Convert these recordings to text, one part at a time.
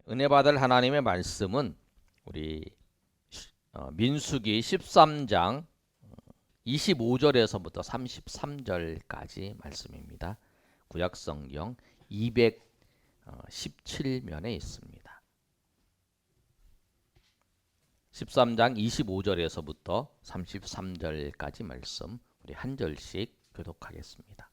은혜 받을 하나님의 말씀은 우리 민수기 13장 25절에서부터 33절까지 말씀입니다. 구약성경 217면에 있습니다. 13장 25절에서부터 33절까지 말씀 우리 한 절씩 교독하겠습니다.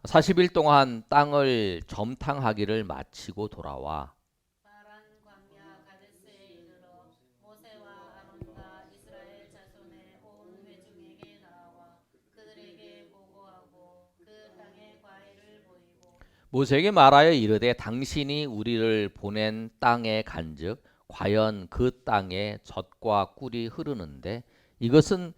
40일 동안 땅을 점탕하기를 마치고 돌아와 파란 광야 가데스에 이르러 모세와 아론과 이스라엘 자손의 온 회중에게 나와 그들에게 보고하고 그 땅의 과일을 보이고 모세에게 말하여 이르되 당신이 우리를 보낸 땅에 간즉 과연 그 땅에 젖과 꿀이 흐르는데 이것은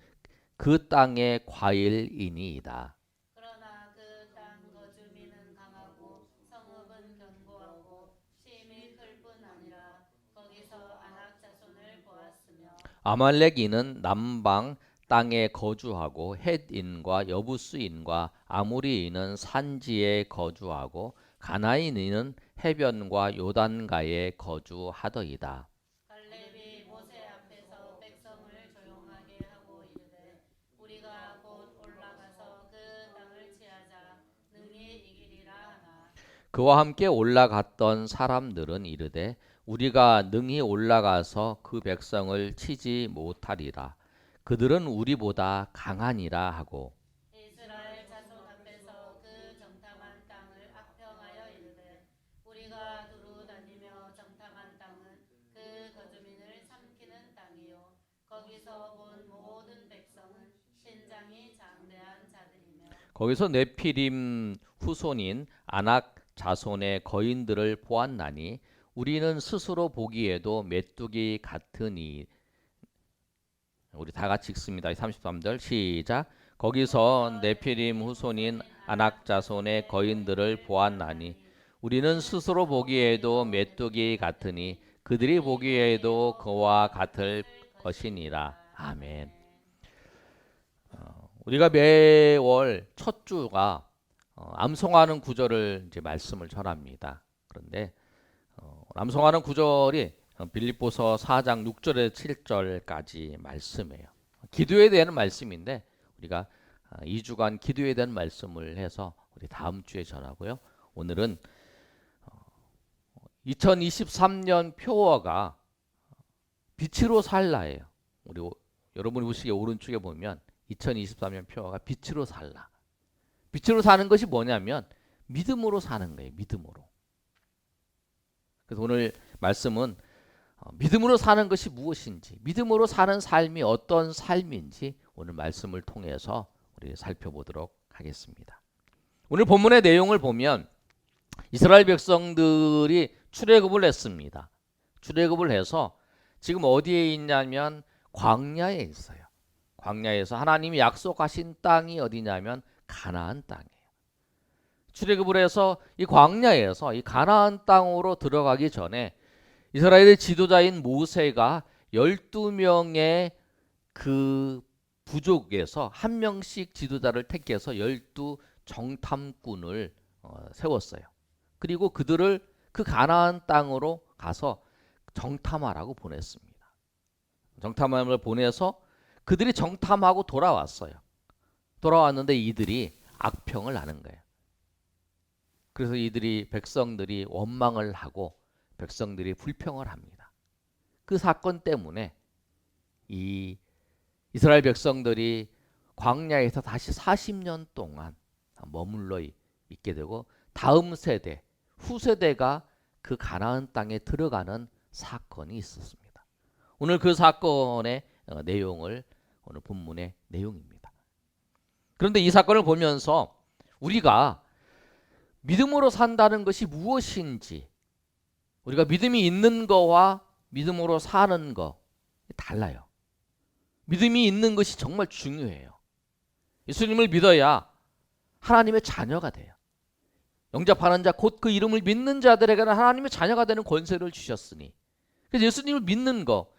그 땅의 과일이니이다. 그러나 그 땅 거주민은 강하고 성읍은 견고하고 심이 클 뿐 아니라 거기서 아낙 자손을 보았으며 아말렉인은 남방 땅에 거주하고 헷인과 여부스인과 아모리인은 산지에 거주하고 가나인인은 해변과 요단가에 거주하더이다. 갈렙이 모세 앞에서 백성을 조용하게 하고 이르되 우리가 곧 올라가서 그 땅을 취하자 능히 이기리라 하나 그와 함께 올라갔던 사람들은 이르되 우리가 능히 올라가서 그 백성을 치지 못하리라. 그들은 우리보다 강하니라 하고 이스라엘 자손 앞에서 그 정탐한 땅을 악평하여 이르되 우리가 두루 다니며 정탐한 땅은 그 거주민을 삼키는 땅이요 거기서 본 모든 백성은 신장이 장대한 자들이며 거기서 네피림 후손인 아낙 자손의 거인들을 보았나니 우리는 스스로 보기에도 메뚜기 같으니 우리 다 같이 읽습니다. 33절 시작. 거기서 네피림 후손인 아낙 자손의 거인들을 보았나니 우리는 스스로 보기에도 메뚜기 같으니 그들이 보기에도 그와 같을 것이니라. 아멘. 우리가 매월 첫 주가 암송하는 구절을 이제 말씀을 전합니다. 그런데 암송하는 구절이 빌립보서 4장 6절에서 7절까지 말씀이에요. 기도에 대한 말씀인데 우리가 2주간 기도에 대한 말씀을 해서 우리 다음 주에 전하고요. 오늘은 2023년 표어가 빛으로 살라예요. 우리 여러분이 보시기에 오른쪽에 보면 2023년 표어가 빛으로 살라. 빛으로 사는 것이 뭐냐면 믿음으로 사는 거예요. 믿음으로. 그래서 오늘 말씀은 믿음으로 사는 것이 무엇인지, 믿음으로 사는 삶이 어떤 삶인지 오늘 말씀을 통해서 우리 살펴보도록 하겠습니다. 오늘 본문의 내용을 보면 이스라엘 백성들이 출애굽을 했습니다. 출애굽을 해서 지금 어디에 있냐면 광야에 있어요. 광야에서 하나님이 약속하신 땅이 어디냐면 가나안 땅이에요. 출애굽을 해서 이 광야에서 이 가나안 땅으로 들어가기 전에 이스라엘의 지도자인 모세가 12명의 그 부족에서 한 명씩 지도자를 택해서 12 정탐꾼을 세웠어요. 그리고 그들을 그 가나안 땅으로 가서 정탐하라고 보냈습니다. 정탐함을 보내서 그들이 정탐하고 돌아왔어요. 돌아왔는데 이들이 악평을 하는 거예요. 그래서 이들이 백성들이 원망을 하고 백성들이 불평을 합니다. 그 사건 때문에 이 이스라엘 백성들이 광야에서 다시 40년 동안 머물러 있게 되고 다음 세대, 후세대가 그 가나안 땅에 들어가는 사건이 있었습니다. 오늘 그 사건의 내용을 오늘 본문의 내용입니다. 그런데 이 사건을 보면서 우리가 믿음으로 산다는 것이 무엇인지, 우리가 믿음이 있는 거와 믿음으로 사는 거 달라요. 믿음이 있는 것이 정말 중요해요. 예수님을 믿어야 하나님의 자녀가 돼요. 영접하는 자 곧 그 이름을 믿는 자들에게는 하나님의 자녀가 되는 권세를 주셨으니, 그래서 예수님을 믿는 거,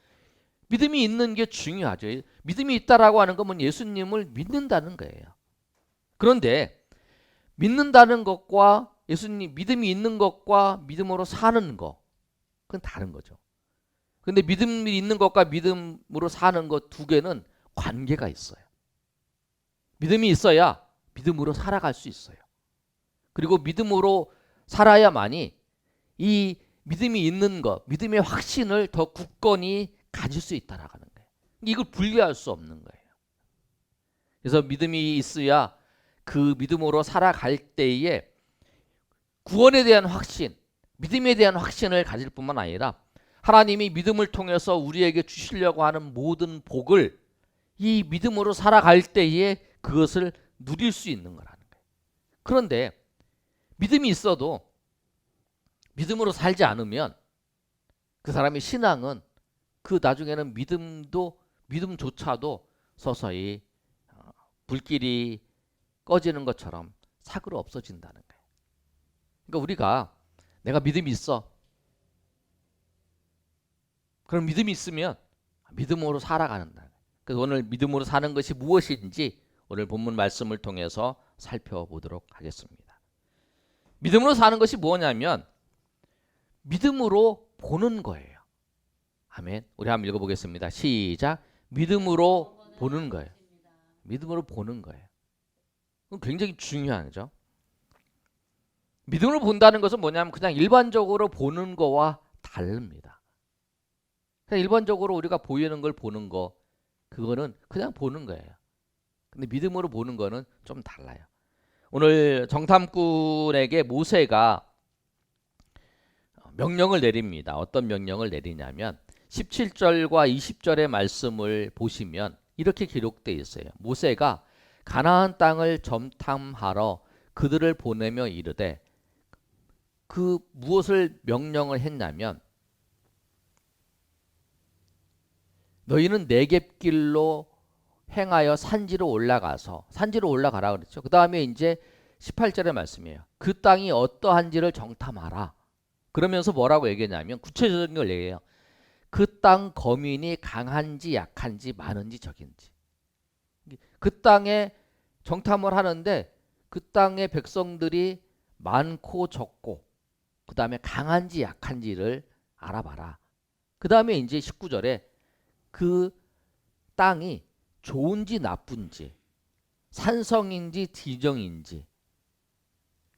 믿음이 있는 게 중요하죠. 믿음이 있다라고 하는 건 예수님을 믿는다는 거예요. 그런데 믿는다는 것과 예수님 믿음이 있는 것과 믿음으로 사는 것, 그건 다른 거죠. 근데 믿음이 있는 것과 믿음으로 사는 것 두 개는 관계가 있어요. 믿음이 있어야 믿음으로 살아갈 수 있어요. 그리고 믿음으로 살아야만이 이 믿음이 있는 것, 믿음의 확신을 더 굳건히 가질 수 있다라는 거예요. 이걸 분리할 수 없는 거예요. 그래서 믿음이 있어야 그 믿음으로 살아갈 때에 구원에 대한 확신, 믿음에 대한 확신을 가질 뿐만 아니라 하나님이 믿음을 통해서 우리에게 주시려고 하는 모든 복을 이 믿음으로 살아갈 때에 그것을 누릴 수 있는 거라는 거예요. 그런데 믿음이 있어도 믿음으로 살지 않으면 그 사람의 신앙은 그 나중에는 믿음조차도 서서히 불길이 꺼지는 것처럼 사그러 없어진다는 거예요. 그러니까 우리가 내가 믿음이 있어. 그럼 믿음이 있으면 믿음으로 살아가는다. 그래서 오늘 믿음으로 사는 것이 무엇인지 오늘 본문 말씀을 통해서 살펴보도록 하겠습니다. 믿음으로 사는 것이 뭐냐면 믿음으로 보는 거예요. 아멘. 우리 한번 읽어보겠습니다. 시작. 믿음으로 보는 거예요. 믿음으로 보는 거예요. 굉장히 중요하죠. 믿음으로 본다는 것은 뭐냐면 그냥 일반적으로 보는 거와 다릅니다. 그냥 일반적으로 우리가 보이는 걸 보는 거, 그거는 그냥 보는 거예요. 근데 믿음으로 보는 거는 좀 달라요. 오늘 정탐꾼에게 모세가 명령을 내립니다. 어떤 명령을 내리냐면 17절과 20절의 말씀을 보시면 이렇게 기록되어 있어요. 모세가 가나안 땅을 점탐하러 그들을 보내며 이르되, 그 무엇을 명령을 했냐면 너희는 네겝길로 행하여 산지로 올라가라 그랬죠. 그 다음에 이제 18절의 말씀이에요. 그 땅이 어떠한지를 정탐하라. 그러면서 뭐라고 얘기했냐면 구체적인 걸 얘기해요. 그 땅 거민이 강한지 약한지 많은지 적은지. 그 땅에 정탐을 하는데 그 땅의 백성들이 많고 적고 그 다음에 강한지 약한지를 알아봐라. 그 다음에 이제 19절에 그 땅이 좋은지 나쁜지 산성인지 지정인지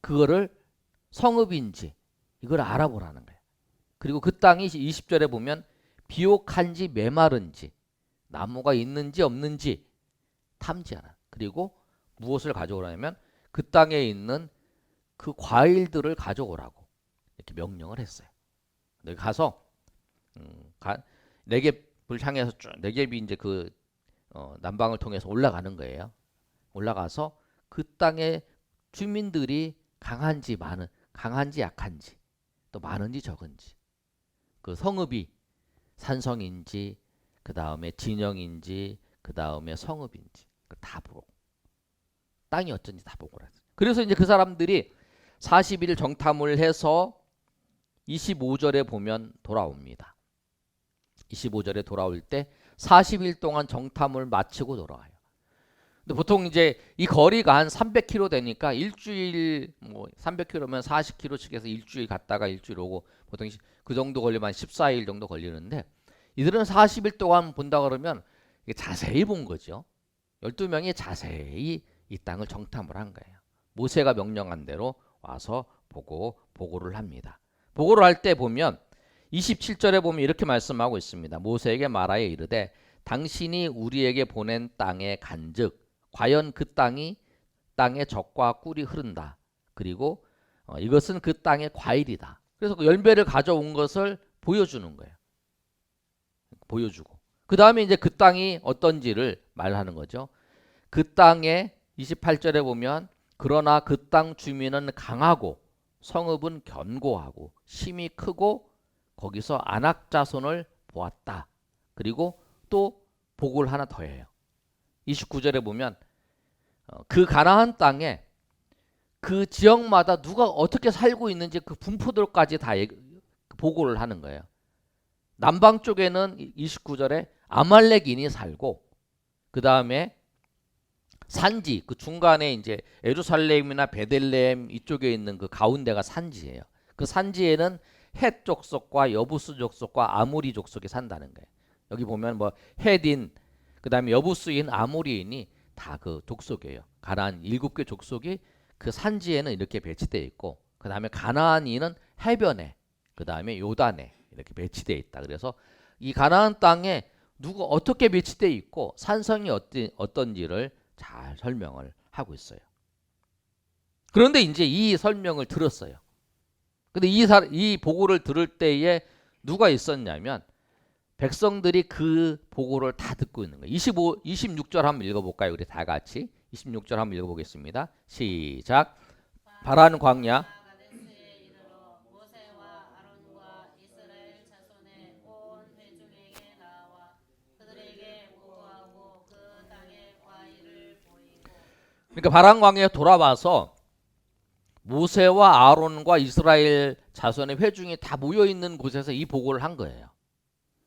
그거를 성읍인지 이걸 알아보라는 거예요. 그리고 그 땅이 20절에 보면 비옥한지 메마른지 나무가 있는지 없는지 탐지하라. 그리고 무엇을 가져오라면 그 땅에 있는 그 과일들을 가져오라고 이렇게 명령을 했어요. 여기 가서 네겝을 향해서 쭉 네겝이 이제 그 남방을 통해서 올라가는 거예요. 올라가서 그 땅의 주민들이 강한지 약한지 또 많은지 적은지 그 성읍이 산성인지 그 다음에 진영인지 그 다음에 성읍인지 다 보고 땅이 어쩐지 다 보고 그랬어요. 그래서 이제 그 사람들이 40일 정탐을 해서 25절에 보면 돌아옵니다. 25절에 돌아올 때 40일 동안 정탐을 마치고 돌아와요. 근데 보통 이제 이 거리가 한 300km 되니까 일주일 300km면 40km씩 해서 일주일 갔다가 일주일 오고 보통 그 정도 걸리면 한 14일 정도 걸리는데 이들은 40일 동안 본다 그러면 자세히 본 거죠. 12명이 자세히 이 땅을 정탐을 한 거예요. 모세가 명령한 대로 와서 보고를 합니다. 보고를 할 때 보면 27절에 보면 이렇게 말씀하고 있습니다. 모세에게 말하여 이르되 당신이 우리에게 보낸 땅에 간즉 과연 그 땅에 젖과 꿀이 흐른다. 그리고 이것은 그 땅의 과일이다. 그래서 그 열매를 가져온 것을 보여주는 거예요. 보여주고 그 다음에 이제 그 땅이 어떤지를 말하는 거죠. 그 땅에 28절에 보면 그러나 그 땅 주민은 강하고 성읍은 견고하고 심이 크고 거기서 아낙 자손을 보았다. 그리고 또 보고를 하나 더 해요. 29절에 보면 그 가나안 땅에 그 지역마다 누가 어떻게 살고 있는지 그 분포들까지 다 보고를 하는 거예요. 남방 쪽에는 29절에 아말렉인이 살고 그 다음에 산지 그 중간에 이제 예루살렘이나 베들레헴 이쪽에 있는 그 가운데가 산지예요. 그 산지에는 헷 족속과 여부스 족속과 아모리 족속이 산다는 거예요. 여기 보면 뭐 헷인 그다음에 여부스인 아모리인이 다 그 족속이에요. 가나안 7개 족속이 그 산지에는 이렇게 배치되어 있고 그다음에 가나안인은 해변에 그다음에 요단에 이렇게 배치되어 있다. 그래서 이 가나안 땅에 누가 어떻게 배치되어 있고 산성이 어떤지를 잘 설명을 하고 있어요. 그런데 이제 이 설명을 들었어요. 근데 이 보고를 들을 때에 누가 있었냐면 백성들이 그 보고를 다 듣고 있는 거예요. 26절 한번 읽어볼까요? 우리 다 같이 26절 한번 읽어보겠습니다. 시작. 바란 광야 가데스에 이르러 모세와 아론과 이스라엘 자손의 온 회중에게 나와 그들에게 보고하고 그 땅의 과일을 보이고. 그러니까 바란 광야에 돌아와서 모세와 아론과 이스라엘 자손의 회중이 다 모여 있는 곳에서 이 보고를 한 거예요.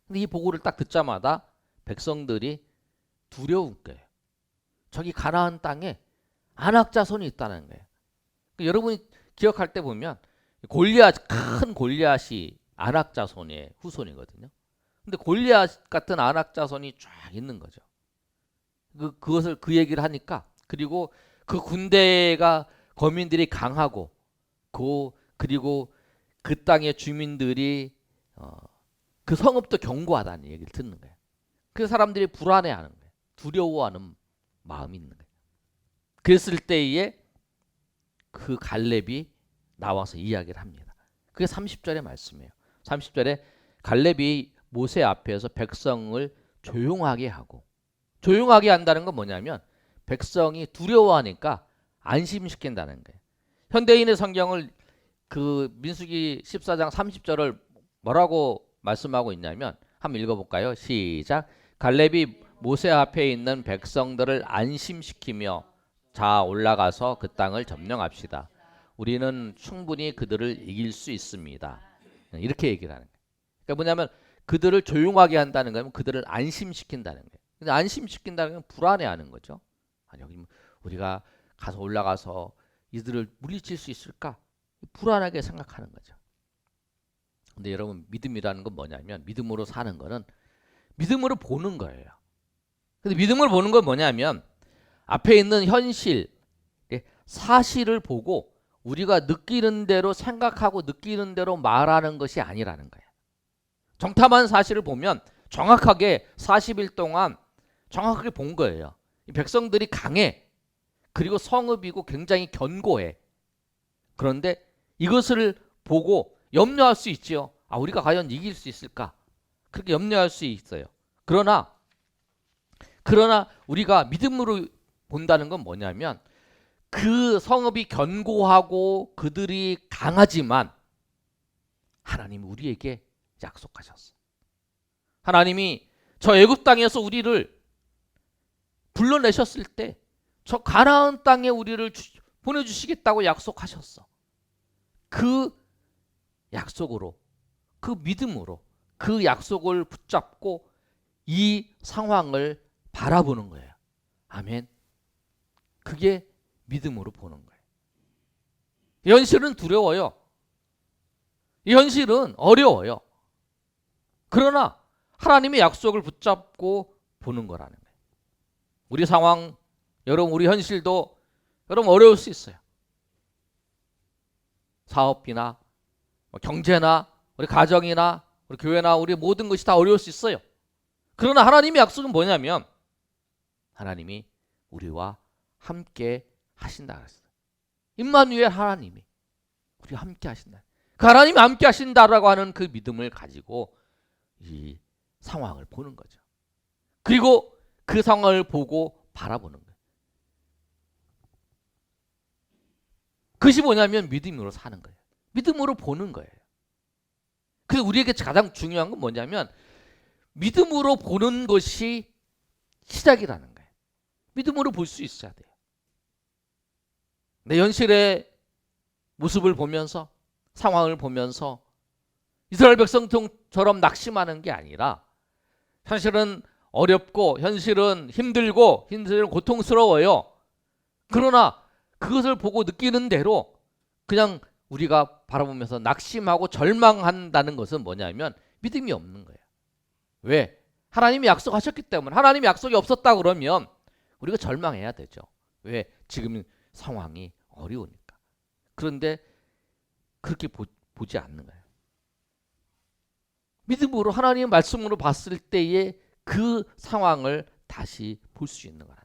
근데 이 보고를 딱 듣자마자 백성들이 두려운 거예요. 저기 가나안 땅에 아낙 자손이 있다는 거예요. 그러니까 여러분이 기억할 때 보면 큰 골리앗이 아낙 자손의 후손이거든요. 근데 골리앗 같은 아낙 자손이 쫙 있는 거죠. 그것을 그 얘기를 하니까 그리고 그 군대가 거민들이 강하고 그리고 그 땅의 주민들이 그 성읍도 견고하다는 얘기를 듣는 거예요. 그 사람들이 불안해하는 거예요. 두려워하는 마음이 있는 거예요. 그랬을 때에 그 갈렙이 나와서 이야기를 합니다. 그게 30절의 말씀이에요. 30절에 갈렙이 모세 앞에서 백성을 조용하게 하고 조용하게 한다는 건 뭐냐면 백성이 두려워하니까 안심시킨다는 거예요. 현대인의 성경을 그 민수기 14장 30절을 뭐라고 말씀하고 있냐면 한번 읽어볼까요? 시작. 갈렙이 모세 앞에 있는 백성들을 안심시키며 자 올라가서 그 땅을 점령합시다. 우리는 충분히 그들을 이길 수 있습니다. 이렇게 얘기를 하는 거예요. 그러니까 뭐냐면 그들을 조용하게 한다는 거면 그들을 안심시킨다는 거예요. 근데 안심시킨다는 건 불안해하는 거죠. 아니 여기 우리가 가서 올라가서 이들을 물리칠 수 있을까? 불안하게 생각하는 거죠. 근데 여러분 믿음이라는 건 뭐냐면 믿음으로 사는 거는 믿음으로 보는 거예요. 근데 믿음으로 보는 건 뭐냐면 앞에 있는 현실, 사실을 보고 우리가 느끼는 대로 생각하고 느끼는 대로 말하는 것이 아니라는 거예요. 정탐한 사실을 보면 정확하게 40일 동안 정확하게 본 거예요. 이 백성들이 강해. 그리고 성읍이고 굉장히 견고해. 그런데 이것을 보고 염려할 수 있지요. 아, 우리가 과연 이길 수 있을까? 그렇게 염려할 수 있어요. 그러나 우리가 믿음으로 본다는 건 뭐냐면 그 성읍이 견고하고 그들이 강하지만 하나님이 우리에게 약속하셨어. 하나님이 저 애굽 땅에서 우리를 불러내셨을 때 저 가나안 땅에 우리를 보내주시겠다고 약속하셨어. 그 약속으로 그 믿음으로 그 약속을 붙잡고 이 상황을 바라보는 거예요. 아멘. 그게 믿음으로 보는 거예요. 현실은 두려워요. 이 현실은 어려워요. 그러나 하나님의 약속을 붙잡고 보는 거라는 거예요. 우리 상황, 여러분 우리 현실도 여러분 어려울 수 있어요. 사업이나 경제나 우리 가정이나 우리 교회나 우리 모든 것이 다 어려울 수 있어요. 그러나 하나님의 약속은 뭐냐면 하나님이 우리와 함께 하신다 그랬어요. 임마누엘 하나님이 우리와 함께 하신다. 그 하나님이 함께 하신다라고 하는 그 믿음을 가지고 이 상황을 보는 거죠. 그리고 그 상황을 보고 바라보는 거예요. 그것이 뭐냐면 믿음으로 사는 거예요. 믿음으로 보는 거예요. 그래서 우리에게 가장 중요한 건 뭐냐면 믿음으로 보는 것이 시작이라는 거예요. 믿음으로 볼 수 있어야 돼요. 내 현실의 모습을 보면서 상황을 보면서 이스라엘 백성처럼 낙심하는 게 아니라 현실은 어렵고 현실은 힘들고 현실은 고통스러워요. 그러나 그것을 보고 느끼는 대로 그냥 우리가 바라보면서 낙심하고 절망한다는 것은 뭐냐면 믿음이 없는 거예요. 왜? 하나님이 약속하셨기 때문에. 하나님이 약속이 없었다 그러면 우리가 절망해야 되죠. 왜? 지금 상황이 어려우니까. 그런데 그렇게 보지 않는 거예요. 믿음으로 하나님의 말씀으로 봤을 때의 그 상황을 다시 볼 수 있는 거라.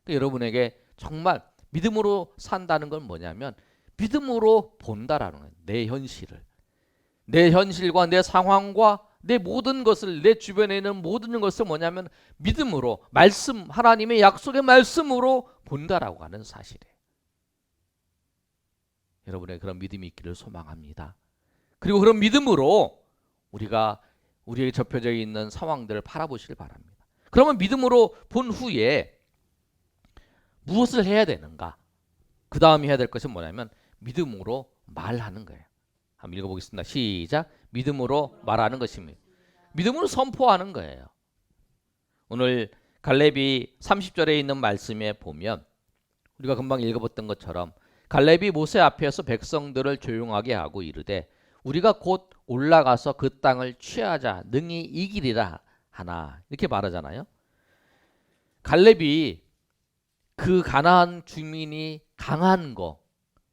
그러니까 여러분에게 정말 믿음으로 산다는 건 뭐냐면 믿음으로 본다라는 거예요. 내 현실을. 내 현실과 내 상황과 내 모든 것을, 내 주변에 있는 모든 것을 뭐냐면 믿음으로, 말씀, 하나님의 약속의 말씀으로 본다라고 하는 사실이에요. 여러분의 그런 믿음이 있기를 소망합니다. 그리고 그런 믿음으로 우리가 우리에게 접혀져 있는 상황들을 바라보시길 바랍니다. 그러면 믿음으로 본 후에 무엇을 해야 되는가? 그 다음에 해야 될 것은 뭐냐면 믿음으로 말하는 거예요. 한번 읽어보겠습니다. 시작. 믿음으로 말하는 것입니다. 믿음으로 선포하는 거예요. 오늘 갈렙이 30절에 있는 말씀에 보면 우리가 금방 읽어봤던 것처럼 갈렙이 모세 앞에서 백성들을 조용하게 하고 이르되 우리가 곧 올라가서 그 땅을 취하자 능히 이기리라 하나 이렇게 말하잖아요. 갈렙이 그 가나안 주민이 강한 거,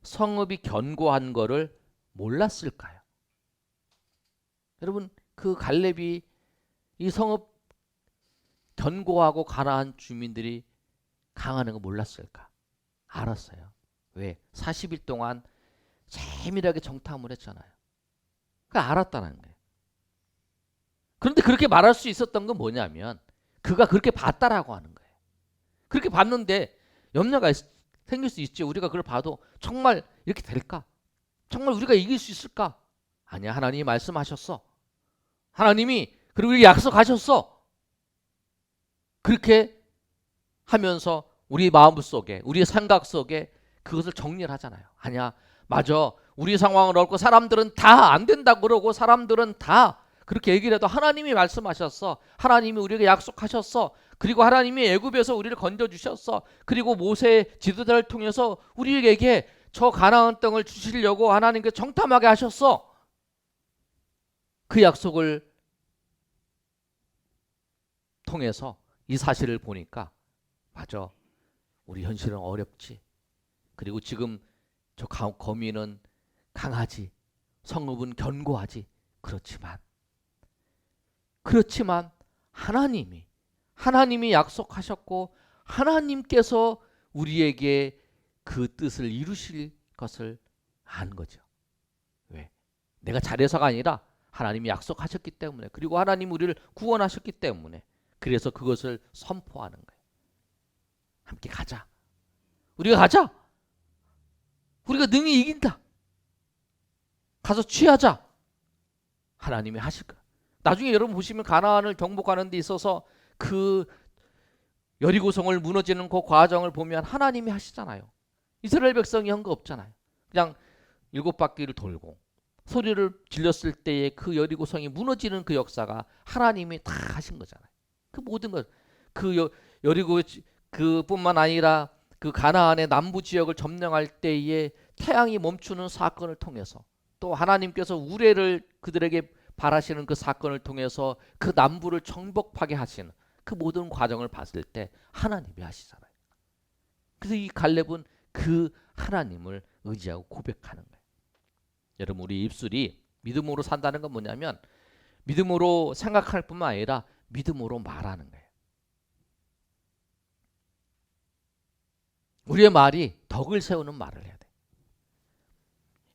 성읍이 견고한 거를 몰랐을까요? 여러분, 그 갈렙이 이 성읍 견고하고 가나안 주민들이 강하는 거 몰랐을까? 알았어요. 왜? 40일 동안 세밀하게 정탐을 했잖아요. 그러니까 알았다는 거예요. 그런데 그렇게 말할 수 있었던 건 뭐냐면 그가 그렇게 봤다라고 하는 거예요. 그렇게 봤는데 염려가 생길 수 있지. 우리가 그걸 봐도 정말 이렇게 될까? 정말 우리가 이길 수 있을까? 아니야. 하나님이 말씀하셨어. 하나님이 그리고 우리 약속하셨어. 그렇게 하면서 우리 마음 속에, 우리의 생각 속에 그것을 정리를 하잖아요. 아니야. 맞아. 우리 상황을 얻고 사람들은 다 안 된다고 그러고 사람들은 다 그렇게 얘기를 해도 하나님이 말씀하셨어. 하나님이 우리에게 약속하셨어. 그리고 하나님이 애굽에서 우리를 건져주셨어. 그리고 모세 지도자를 통해서 우리에게 저 가나안 땅을 주시려고 하나님께 정탐하게 하셨어. 그 약속을 통해서 이 사실을 보니까 맞아. 우리 현실은 어렵지. 그리고 지금 저 거민은 강하지. 성읍은 견고하지. 그렇지만 하나님이 약속하셨고 하나님께서 우리에게 그 뜻을 이루실 것을 아는 거죠. 왜? 내가 잘해서가 아니라 하나님이 약속하셨기 때문에, 그리고 하나님 우리를 구원하셨기 때문에, 그래서 그것을 선포하는 거예요. 함께 가자. 우리가 가자. 우리가 능히 이긴다. 가서 취하자. 하나님이 하실 거야. 나중에 여러분 보시면 가나안을 정복하는 데 있어서 그 여리고성을 무너지는 그 과정을 보면 하나님이 하시잖아요. 이스라엘 백성이 한 거 없잖아요. 그냥 7바퀴를 돌고 소리를 질렀을 때에 그 여리고성이 무너지는 그 역사가 하나님이 다 하신 거잖아요. 그 모든 것, 그 여리고 그뿐만 아니라 그 가나안의 남부 지역을 점령할 때에 태양이 멈추는 사건을 통해서 또 하나님께서 우레를 그들에게 바라시는 그 사건을 통해서 그 남부를 정복하게 하시는 그 모든 과정을 봤을 때 하나님이 하시잖아요. 그래서 이 갈렙은 그 하나님을 의지하고 고백하는 거예요. 여러분, 우리 입술이 믿음으로 산다는 건 뭐냐면 믿음으로 생각할 뿐만 아니라 믿음으로 말하는 거예요. 우리의 말이 덕을 세우는 말을 해야 돼.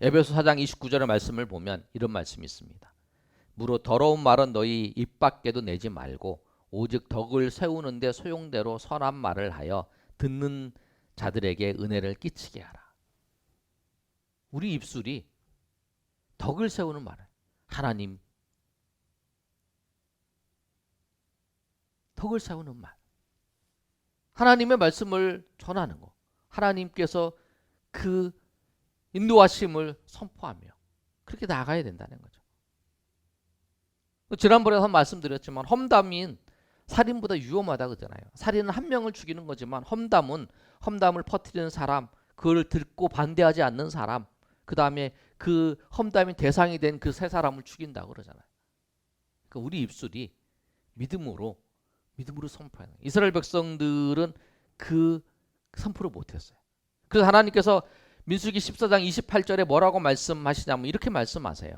에베소 4장 29절의 말씀을 보면 이런 말씀이 있습니다. 무릇 더러운 말은 너희 입 밖에도 내지 말고 오직 덕을 세우는데 소용대로 선한 말을 하여 듣는 자들에게 은혜를 끼치게 하라. 우리 입술이 덕을 세우는 말을, 하나님 덕을 세우는 말, 하나님의 말씀을 전하는 거, 하나님께서 그 인도하심을 선포하며 그렇게 나가야 된다는 거죠. 지난번에 한 말씀드렸지만 험담인 살인보다 위험하다 그러잖아요. 살인은 한 명을 죽이는 거지만 험담을 퍼뜨리는 사람, 그걸 듣고 반대하지 않는 사람, 그 다음에 그 험담의 대상이 된 그 세 사람을 죽인다고 그러잖아요. 그러니까 우리 입술이 믿음으로 선포하는 거예요. 이스라엘 백성들은 그 선포를 못했어요. 그래서 하나님께서 민수기 14장 28절에 뭐라고 말씀하시냐면 이렇게 말씀하세요.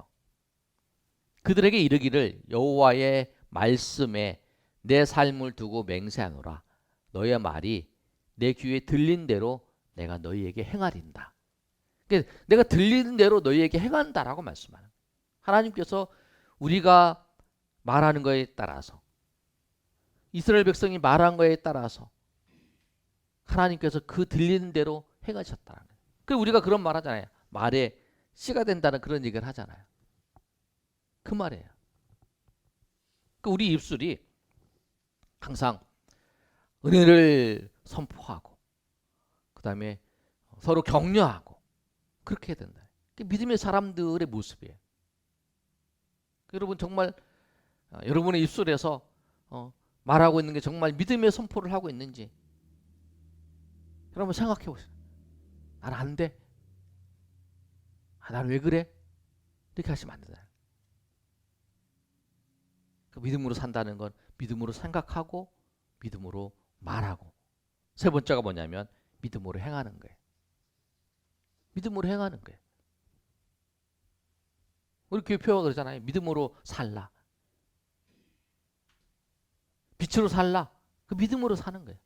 그들에게 이르기를 여호와의 말씀에 내 삶을 두고 맹세하노라. 너의 말이 내 귀에 들린 대로 내가 너희에게 행하린다. 그러니까 내가 들리는 대로 너희에게 행한다라고 말씀하는 거예요. 하나님께서 우리가 말하는 거에 따라서 이스라엘 백성이 말한 거에 따라서 하나님께서 그 들리는 대로 행하셨다는 거예요. 그래서 우리가 그런 말 하잖아요. 말에 씨가 된다는 그런 얘기를 하잖아요. 그 말이에요. 그 우리 입술이 항상 은혜를 선포하고 그 다음에 서로 격려하고 그렇게 해야 된다. 믿음의 사람들의 모습이에요. 여러분 정말 여러분의 입술에서 말하고 있는 게 정말 믿음의 선포를 하고 있는지 여러분 생각해 보세요. 난 안 돼. 난 왜 그래? 이렇게 하시면 안 된다. 그 믿음으로 산다는 건 믿음으로 생각하고 믿음으로 말하고 세 번째가 뭐냐면 믿음으로 행하는 거예요. 믿음으로 행하는 거예요. 우리 교회표가 그러잖아요. 믿음으로 살라. 빛으로 살라. 그 믿음으로 사는 거예요.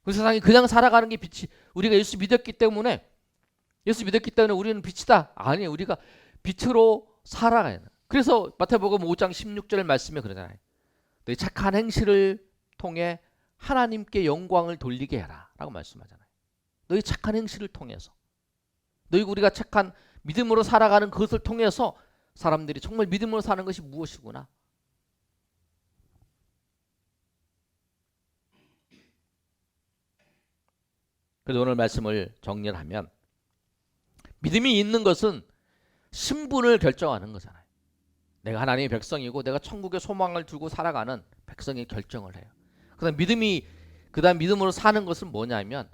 그 세상에 그냥 살아가는 게 빛이 우리가 예수 믿었기 때문에 우리는 빛이다. 아니에요. 우리가 빛으로 살아가야 돼요. 그래서 마태복음 5장 16절 말씀에 그러잖아요. 너희 착한 행실을 통해 하나님께 영광을 돌리게 해라 라고 말씀하잖아요. 너희 착한 행실을 통해서 우리가 착한 믿음으로 살아가는 그것을 통해서 사람들이 정말 믿음으로 사는 것이 무엇이구나. 그래서 오늘 말씀을 정리를 하면 믿음이 있는 것은 신분을 결정하는 거잖아요. 내가 하나님의 백성이고 내가 천국의 소망을 두고 살아가는 백성이 결정을 해요. 그다음 믿음으로 사는 것은 뭐냐면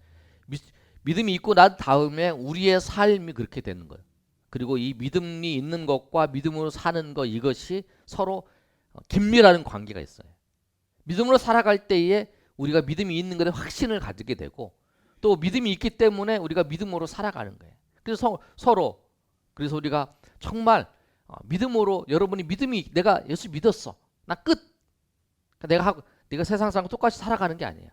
믿음이 있고 난 다음에 우리의 삶이 그렇게 되는 거예요. 그리고 이 믿음이 있는 것과 믿음으로 사는 것 이것이 서로 긴밀한 관계가 있어요. 믿음으로 살아갈 때에 우리가 믿음이 있는 것에 확신을 가지게 되고 또 믿음이 있기 때문에 우리가 믿음으로 살아가는 거예요. 그래서 서로 그래서 우리가 정말 믿음으로 여러분이 내가 예수 믿었어. 나 끝. 내가 세상 사람과 똑같이 살아가는 게 아니에요.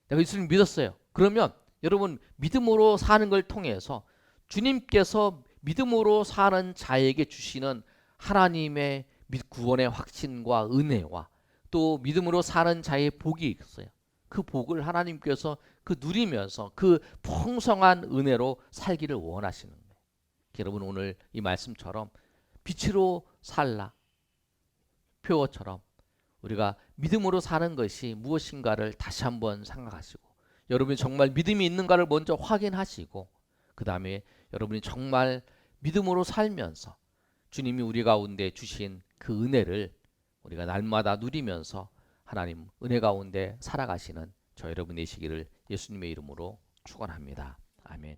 내가 예수님 믿었어요. 그러면 여러분 믿음으로 사는 걸 통해서 주님께서 믿음으로 사는 자에게 주시는 하나님의 구원의 확신과 은혜와 또 믿음으로 사는 자의 복이 있어요. 그 복을 하나님께서 누리면서 그 풍성한 은혜로 살기를 원하시는 거예요. 여러분 오늘 이 말씀처럼 빛으로 살라 표어처럼 우리가 믿음으로 사는 것이 무엇인가를 다시 한번 생각하시고 여러분이 정말 믿음이 있는가를 먼저 확인하시고 그 다음에 여러분이 정말 믿음으로 살면서 주님이 우리 가운데 주신 그 은혜를 우리가 날마다 누리면서 하나님 은혜 가운데 살아가시는 저 여러분 되시기를 예수님의 이름으로 축원합니다. 아멘.